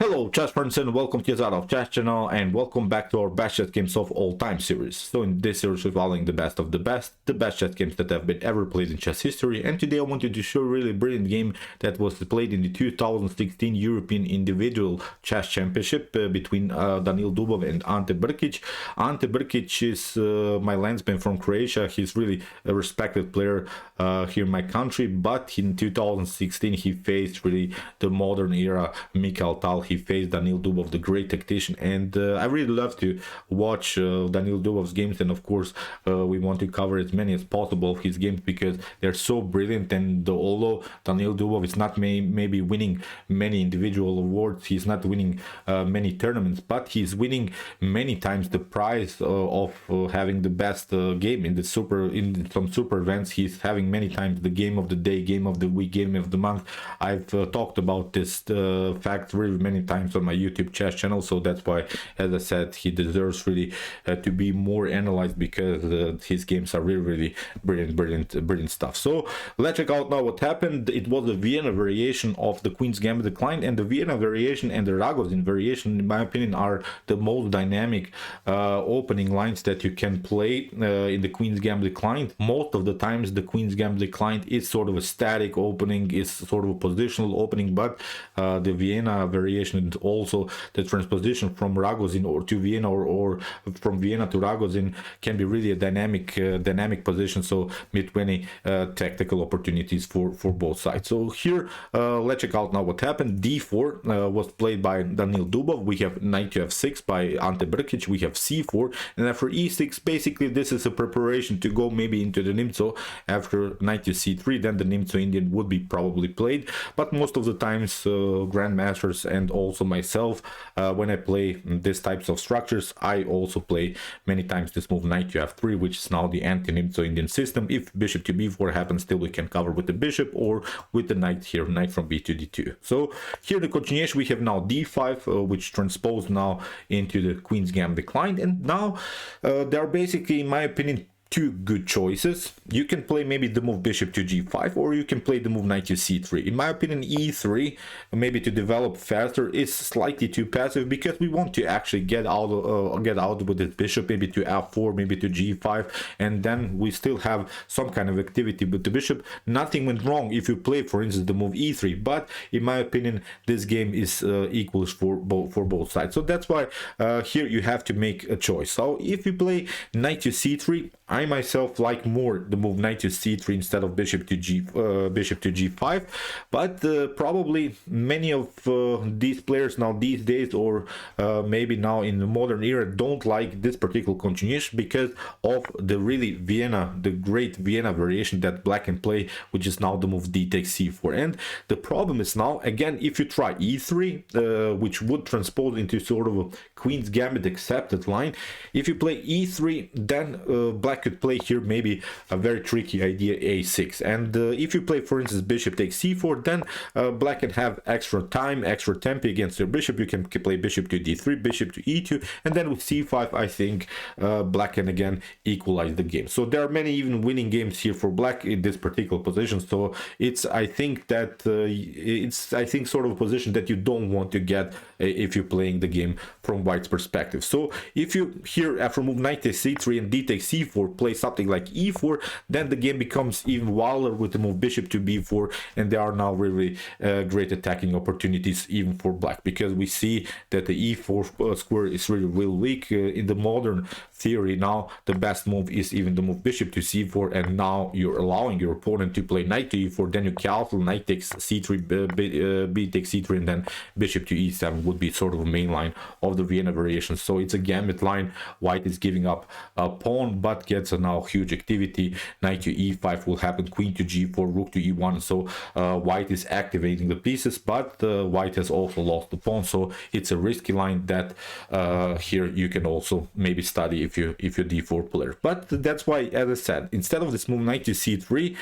Hello chess friends and welcome to the Chess channel and welcome back to our best chess games of all time series. So in this series we're following the best of the best chess games that have been ever played in chess history, and today I wanted to show a really brilliant game that was played in the 2016 European Individual Chess Championship between Daniil Dubov and Ante Brkić. Ante Brkić is my landsman from Croatia. He's really a respected player here in my country, but in 2016 he faced really the modern era Mikhail Tal. He faced Daniil Dubov, the great tactician, and I really love to watch Daniil Dubov's games, and of course we want to cover as many as possible of his games because they're so brilliant. And although Daniil Dubov is not maybe winning many individual awards, he's not winning many tournaments, but he's winning many times the prize of having the best game in some super events. He's having many times the game of the day, game of the week, game of the month. I've talked about this fact really many times on my YouTube chess channel, so that's why, as I said, he deserves really to be more analyzed because his games are really brilliant stuff. So let's check out now what happened. It was the Vienna variation of the Queen's Gambit declined, and the Vienna variation and the Ragozin variation, in my opinion, are the most dynamic opening lines that you can play in the Queen's Gambit declined. Most of the times the Queen's Gambit declined is sort of a static opening, is sort of a positional opening, but the Vienna variation and also the transposition from Ragozin or to Vienna or from Vienna to Ragozin can be really a dynamic position, so with many tactical opportunities for both sides. So here let's check out now what happened. D4 was played by Daniil Dubov. We have knight to f6 by Ante Brkić. We have c4, and after e6 basically this is a preparation to go maybe into the Nimzo. After knight to c3 then the Nimzo Indian would be probably played, but most of the times grandmasters and also myself, when I play these types of structures, I also play many times this move knight to f3, which is now the anti-Nimzo Indian system. If bishop to b4 happens, still we can cover with the bishop or with the knight here, knight from b to d2. So here the continuation, we have now d5, which transposed now into the Queen's Gambit declined, and now there are basically, in my opinion, two good choices. You can play maybe the move bishop to g5, or you can play the move knight to c3. In my opinion, e3 maybe to develop faster is slightly too passive because we want to actually get out with this bishop maybe to f4, maybe to g5, and then we still have some kind of activity with the bishop. Nothing went wrong if you play, for instance, the move e3, but in my opinion this game is equal for both sides. So that's why here you have to make a choice. So if you play knight to c3, I myself like more the move knight to c3 instead of bishop to g5, but probably many of these players now these days, or maybe now in the modern era, don't like this particular continuation because of the the great Vienna variation that black can play, which is now the move d takes c4. And the problem is now, again, if you try e3, which would transpose into sort of a Queen's Gambit accepted line, if you play e3, then black could play here maybe a very tricky idea a6, and if you play, for instance, bishop takes c4, then black can have extra time, extra tempo against your bishop. You can play bishop to d3, bishop to e2, and then with c5 I think black can again equalize the game. So there are many even winning games here for black in this particular position. So it's I think sort of a position that you don't want to get if you're playing the game from white's perspective. So if you here after move knight takes c3 and d takes c4 play something like e4, then the game becomes even wilder with the move bishop to b4, and there are now really great attacking opportunities even for black, because we see that the e4 square is really weak. In the modern theory now the best move is even the move bishop to c4, and now you're allowing your opponent to play knight to e4, then you cancel knight takes c3, b takes c3, and then bishop to e7 would be sort of a main line of the Vienna variation. So it's a gambit line. White is giving up a pawn but gets a now huge activity. Knight to e5 will happen, queen to g4, rook to e1. So white is activating the pieces, but white has also lost the pawn, so it's a risky line that here you can also maybe study if you're d4 player. But that's why, as I said, instead of this move knight to c3,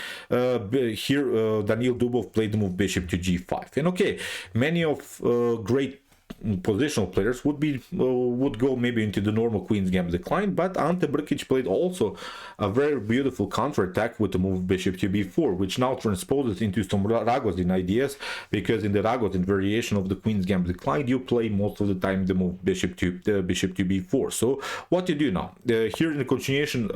here Daniil Dubov played the move bishop to g5. And okay, many of great positional players would go maybe into the normal queen's gambit decline, but Ante Brkić played also a very beautiful counter-attack with the move bishop to b4, which now transposes into some Ragozin ideas, because in the Ragozin variation of the queen's gambit decline, you play most of the time the move bishop to b4. So what you do now, here in the continuation,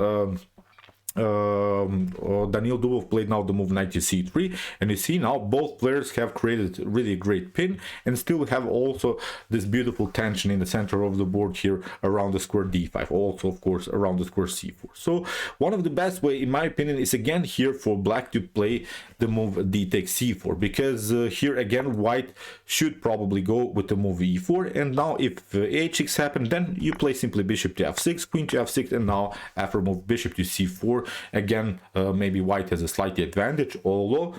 Daniil Dubov played now the move knight to c3, and you see now both players have created really great pin and still have also this beautiful tension in the center of the board here around the square d5, also of course around the square c4. So one of the best way in my opinion is again here for black to play the move d takes c4, because here again white should probably go with the move e4, and now if h6 happen, then you play simply bishop to f6, queen to f6, and now after move bishop to c4, again maybe white has a slight advantage, although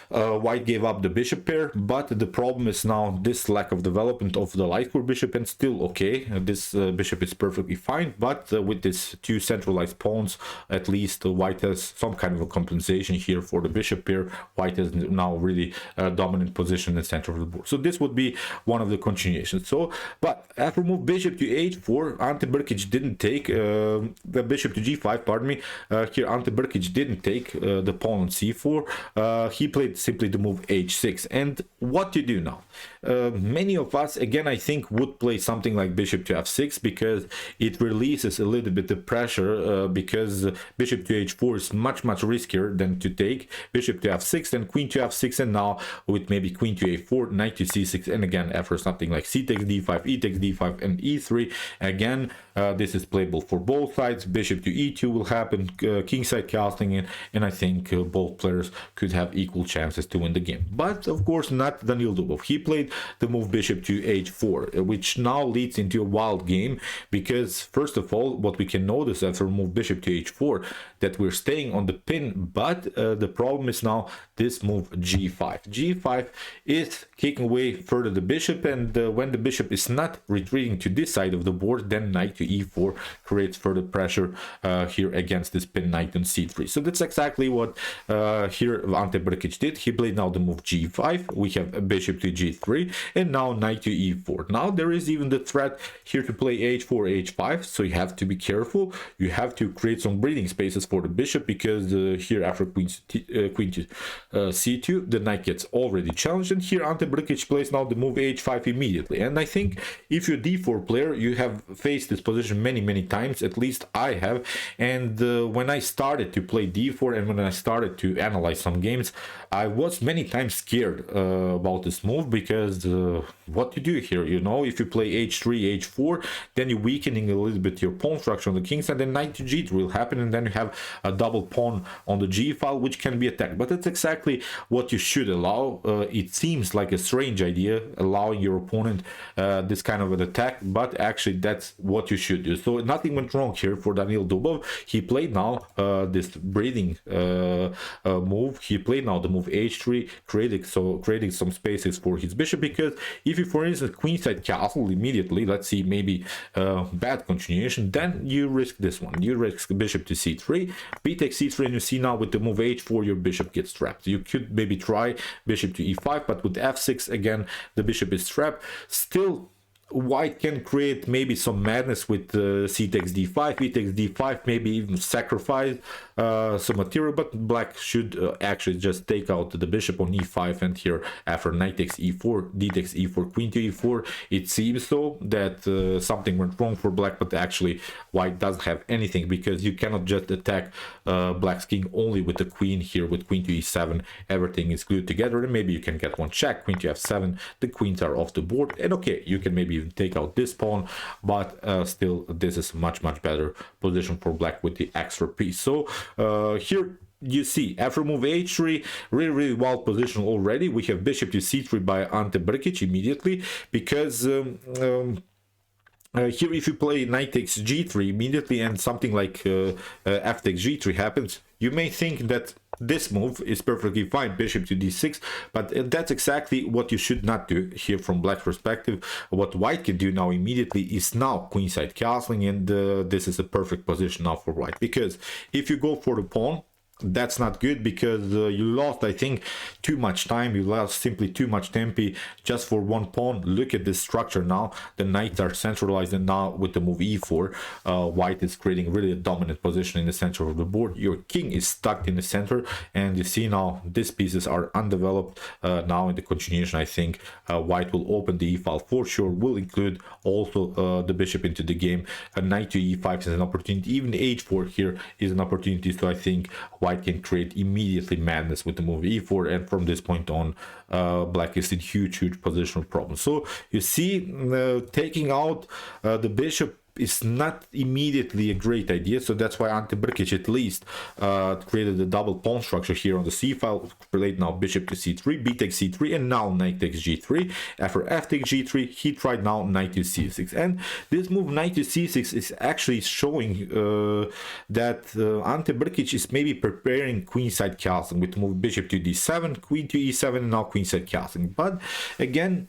white gave up the bishop pair, but the problem is now this lack of development of the light square bishop, and still okay, this bishop is perfectly fine, but with this two centralized pawns, at least white has some kind of a compensation here for the bishop pair. White has now really dominant position in the center of the board, so this would be one of the continuations. So but after move bishop to h4, Ante Brkić didn't take the bishop to g5, pardon me, here Ante Brkić didn't take the pawn on c4, he played simply the move h6. And what you do now, many of us again I think would play something like bishop to f6, because it releases a little bit the pressure, because bishop to h4 is much riskier than to take bishop to f6 and queen to f6, and now with maybe queen to a4, knight to c6, and again after something like c takes d5, e takes d5, and e3, again this is playable for both sides. Bishop to e2 will happen, kingside castling, and I think both players could have equal chances to win the game. But of course not Daniil Dubov. He played the move bishop to h4, which now leads into a wild game, because first of all what we can notice after move bishop to h4, that we're staying on the pin, but the problem is now this move g5 is kicking away further the bishop, and when the bishop is not retreating to this side of the board, then knight to e4 creates further pressure here against this pin knight on c3. So that's exactly what here Ante Brkić did. He played now the move g5, we have bishop to g3, and now knight to e4. Now there is even the threat here to play h4 h5, so you have to be careful. You have to create some breathing spaces for the bishop, because here after queen to c2 the knight gets already challenged, and here Ante Brkić plays now the move h5 immediately. And I think if you're d4 player, you have faced this position many times, at least I have, and when I started to play d4 and when I started to analyze some games, I was many times scared about this move, because what you do here, you know, if you play h3 h4, then you're weakening a little bit your pawn structure on the king side, then knight to g3 will happen, and then you have a double pawn on the g file which can be attacked. But that's exactly what you should allow. It seems like a strange idea, allowing your opponent this kind of an attack, but actually that's what you should do. So nothing went wrong here for Daniil Dubov. He played now this breathing move. He played now the move h3, creating some spaces for his bishop, because if you for instance queenside castle immediately, let's see, maybe bad continuation, then you risk this one. You risk bishop to c3, b takes c3, and you see now with the move h4 your bishop gets trapped. You could maybe try bishop to e5, but with f6 again the bishop is trapped. Still white can create maybe some madness with c takes d5, e takes d5, maybe even sacrifice some material, but black should actually just take out the bishop on e5, and here after knight takes e4, d takes e4, queen to e4, it seems so that something went wrong for black, but actually white doesn't have anything, because you cannot just attack black's king only with the queen. Here with queen to e7 everything is glued together, and maybe you can get one check, queen to f7, the queens are off the board, and okay, you can maybe even take out this pawn, but still this is much better position for black with the extra piece. So here you see after move h3 really wild position already. We have bishop to c3 by Ante Brkić immediately, because here if you play knight takes g3 immediately and something like f takes g3 happens, you may think that this move is perfectly fine, bishop to d6, but that's exactly what you should not do here from black's perspective. What white can do now immediately is now queenside castling, and this is a perfect position now for white, because if you go for the pawn, that's not good, because you lost, I think, too much time. You lost simply too much tempi just for one pawn. Look at this structure now. The knights are centralized, and now with the move e4, white is creating really a dominant position in the center of the board. Your king is stuck in the center, and you see now these pieces are undeveloped. Now in the continuation, I think white will open the e-file for sure, will include also the bishop into the game. A knight to e5 is an opportunity. Even h4 here is an opportunity, so I think white can create immediately madness with the move e4, and from this point on, black is in huge positional problems. So you see, taking out the bishop is not immediately a great idea, so that's why Ante Brkić at least created a double pawn structure here on the c file. Played now bishop to c3, b takes c3, and now knight takes g3. After f takes g3, he tried now knight to c6, and this move knight to c6 is actually showing that Ante Brkić is maybe preparing queenside castling with the move bishop to d7, queen to e7, and now queenside castling. But again,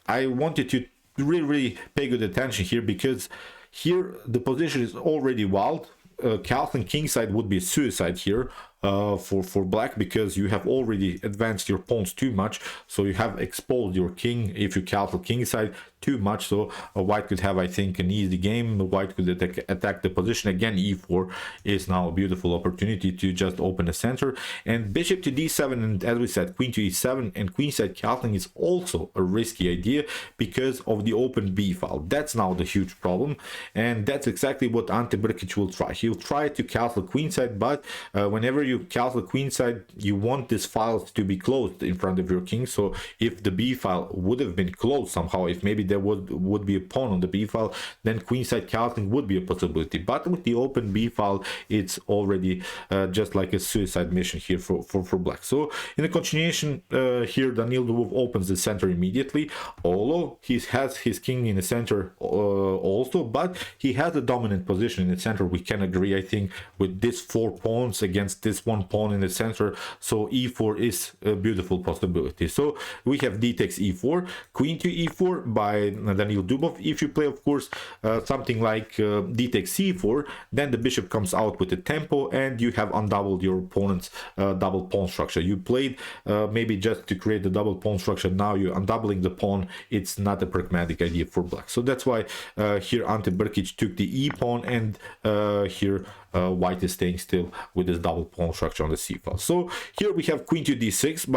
I wanted to really pay good attention here, because here the position is already wild. Castling kingside would be suicide here for black, because you have already advanced your pawns too much, so you have exposed your king if you castle kingside too much. So white could have, I think, an easy game. White could attack the position again. e4 is now a beautiful opportunity to just open the center, and bishop to d7, and as we said, queen to e7 and queenside castling is also a risky idea because of the open b file. That's now the huge problem, and that's exactly what Ante Brkić will try. He'll try to castle queenside, but whenever you castle queenside, you want this file to be closed in front of your king. So if the b file would have been closed somehow, if maybe there would be a pawn on the b file, then queenside castling would be a possibility. But with the open b file, it's already just like a suicide mission here for black. So in the continuation here, Daniil Dubov opens the center immediately, although he has his king in the center also, but he has a dominant position in the center. We can agree, I think, with this 4 pawns against this 1 pawn in the center. So e4 is a beautiful possibility. So we have d takes e4, queen to e4 by Daniil Dubov. If you play, of course, something like d takes c4, then the bishop comes out with a tempo, and you have undoubled your opponent's double pawn structure. You played maybe just to create the double pawn structure. Now you're undoubling the pawn. It's not a pragmatic idea for black. So that's why here Ante Brkić took the e pawn, and here white is staying still with this double pawn structure on the c file. So here we have queen to d6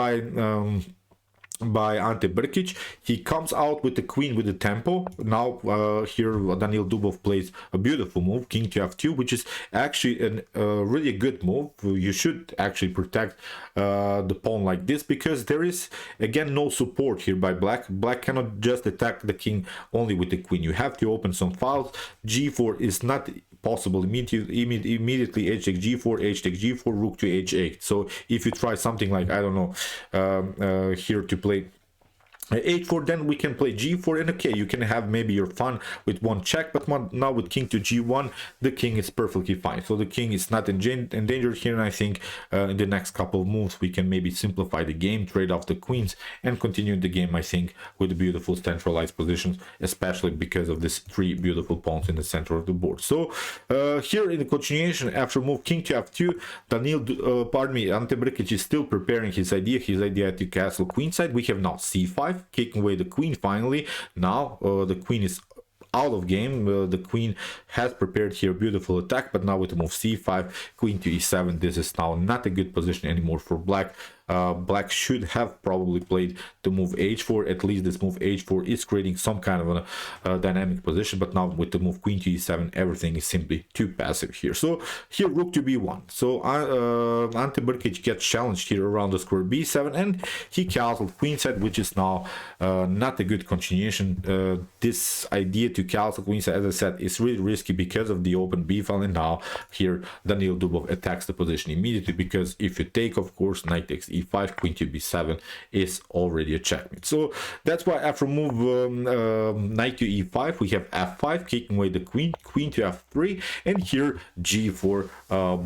by Ante Brkić. He comes out with the queen with the tempo. Now here Daniil Dubov plays a beautiful move, king to f2, which is actually a really good move. You should actually protect the pawn like this, because there is again no support here by black. Black cannot just attack the king only with the queen. You have to open some files. g4 is not possible. Immediately h takes g4, h takes g4, rook to h8. So if you try something like, I don't know, here to play h4, then we can play g4, and okay, you can have maybe your fun with one check, but now with king to g1, the king is perfectly fine. So the king is not endangered here, and I think in the next couple of moves we can maybe simplify the game, trade off the queens, and continue the game, I think, with beautiful centralized positions, especially because of these 3 beautiful pawns in the center of the board. So here in the continuation, after move king to f2, Ante Brkić is still preparing his idea to castle queenside. We have now c5, kicking away the queen finally. Now the queen is out of game. The queen has prepared here a beautiful attack, but now with the move c5, queen to e7, this is now not a good position anymore for black. Black should have probably played the move h4. At least this move h4 is creating some kind of a dynamic position, but now with the move queen to e7, everything is simply too passive here. So here rook to b1. So Ante Brkić gets challenged here around the square b7, and he castled queenside, which is now not a good continuation. This idea to castle queenside, as I said, is really risky because of the open b file, and now here Daniil Dubov attacks the position immediately, because if you take, of course, knight takes e5, queen to b7 is already a checkmate. So that's why after move knight to e5, we have f5, kicking away the queen, queen to f3, and here g4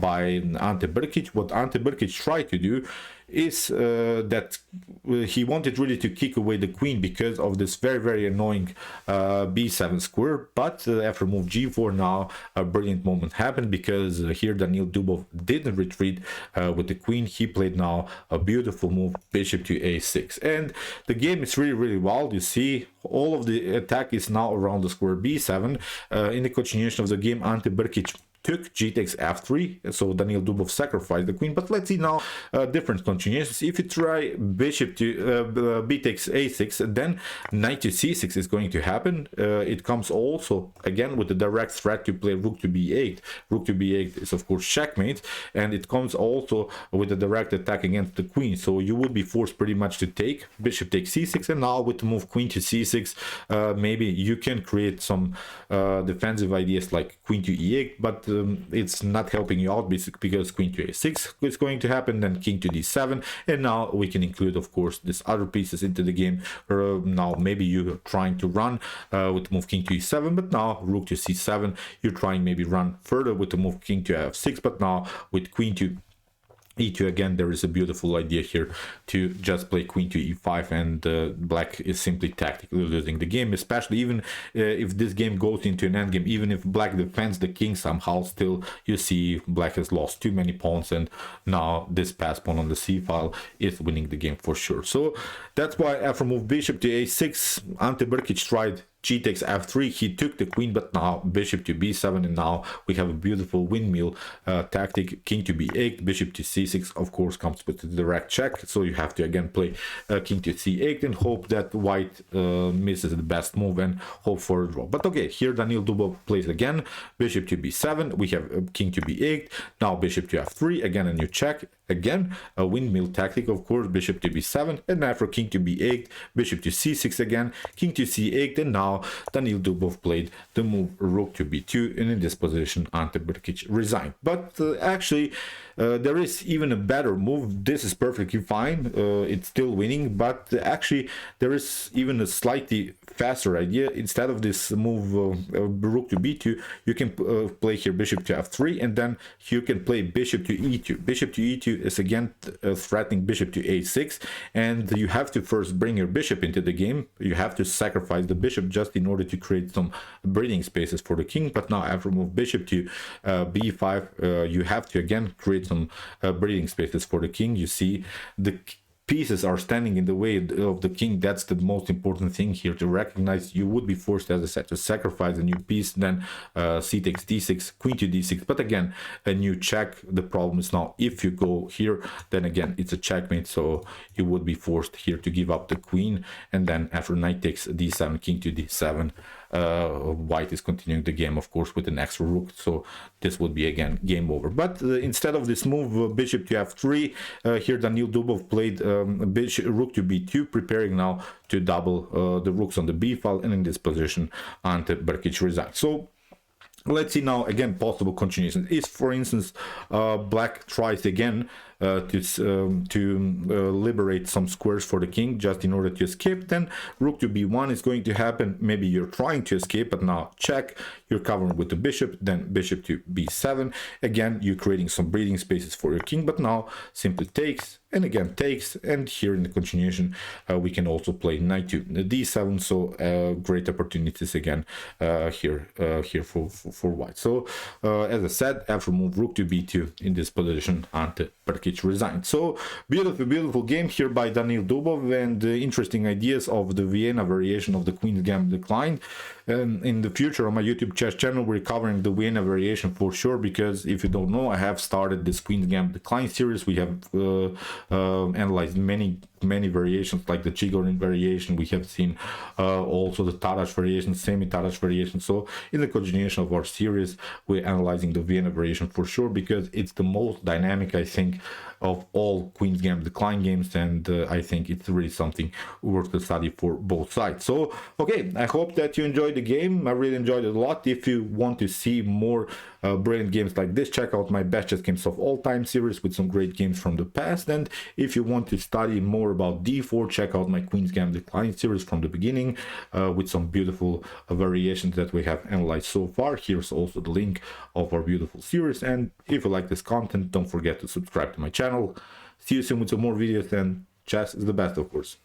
by Ante Brkić. What Ante Brkić tried to do is that he wanted really to kick away the queen because of this very annoying b7 square, but after move g4 now a brilliant moment happened, because here Daniil Dubov didn't retreat with the queen. He played now a beautiful move, bishop to a6, and the game is really wild. You see all of the attack is now around the square b7. In the continuation of the game, Ante Brkić took g takes f3, so Daniil Dubov sacrificed the queen. But let's see now different continuations. If you try bishop to b takes a6, then knight to c6 is going to happen. It comes also again with the direct threat to play rook to b8. Rook to b8 is of course checkmate, and it comes also with a direct attack against the queen, so you would be forced pretty much to take bishop takes c6, and now with the move queen to c6, maybe you can create some defensive ideas like queen to e8, but it's not helping you out because queen to a6 is going to happen, then king to d7, and now we can include of course these other pieces into the game. Now maybe you're trying to run with the move king to e7, but now rook to c7, you're trying maybe run further with the move king to f6, but now with queen to e2 again, there is a beautiful idea here to just play queen to e5, and black is simply tactically losing the game, especially even if this game goes into an endgame. Even if black defends the king somehow, still you see black has lost too many pawns, and now this pass pawn on the c file is winning the game for sure. So that's why after move bishop to a6, Ante Brkić tried g takes f3, he took the queen, but now bishop to b7, and now we have a beautiful windmill tactic. King to b8, bishop to c6 of course comes with the direct check, so you have to again play king to c8 and hope that white misses the best move and hope for a draw. But okay, here Daniil Dubov plays again bishop to b7, we have king to b8, now bishop to f3, again a new check, again a windmill tactic of course, bishop to b7, and after king to b8, bishop to c6 again, king to c8, and now Daniil Dubov played the move rook to b2, and in this position Ante Brkić resigned. But actually there is even a better move. This is perfectly fine, it's still winning, but actually there is even a slightly faster idea. Instead of this move rook to b2, you can play here bishop to f3, and then you can play bishop to e2. Bishop to e2 is again threatening bishop to a6, and you have to first bring your bishop into the game. You have to sacrifice the bishop just in order to create some breathing spaces for the king. But now after move bishop to b5, you have to again create some breathing spaces for the king. You see the pieces are standing in the way of the king. That's the most important thing here to recognize. You would be forced, as I said, to sacrifice a new piece, then c takes d6, queen to d6, but again a new check. The problem is now if you go here, then again it's a checkmate, so you would be forced here to give up the queen, and then after knight takes d7, king to d7, white is continuing the game of course with an extra rook, so this would be again game over. But instead of this move bishop to f3, here Daniil Dubov played rook to b2, preparing now to double the rooks on the b file, and in this position Ante Brkić resigns. So let's see now again possible continuation. Is for instance black tries again to liberate some squares for the king just in order to escape, then rook to b1 is going to happen. Maybe you're trying to escape, but now check, you're covering with the bishop, then bishop to b7, again you're creating some breathing spaces for your king, but now simply takes, and again takes, and here in the continuation we can also play knight to d7, so great opportunities again here for white. So as I said, after move rook to b2, in this position Ante Brkić resigned. So beautiful game here by Daniil Dubov, and interesting ideas of the Vienna variation of the Queen's Gambit decline. In the future on my YouTube chess channel we're covering the Vienna variation for sure, because if you don't know, I have started this Queen's Gambit decline series. We have analyzed many variations like the Qxe4 variation. We have seen also the Tarrasch variation, semi-Tarrasch variation. So in the continuation of our series we're analyzing the Vienna variation for sure, because it's the most dynamic I think of all Queen's Gambit decline games, and I think it's really something worth the study for both sides. So okay, I hope that you enjoyed the game. I really enjoyed it a lot. If you want to see more brilliant games like this, check out my best chess games of all time series with some great games from the past. And if you want to study more about d4, check out my Queen's Gambit decline series from the beginning with some beautiful variations that we have analyzed so far. Here's also the link of our beautiful series, and if you like this content, don't forget to subscribe to my channel. See you soon with some more videos, and chess is the best, of course.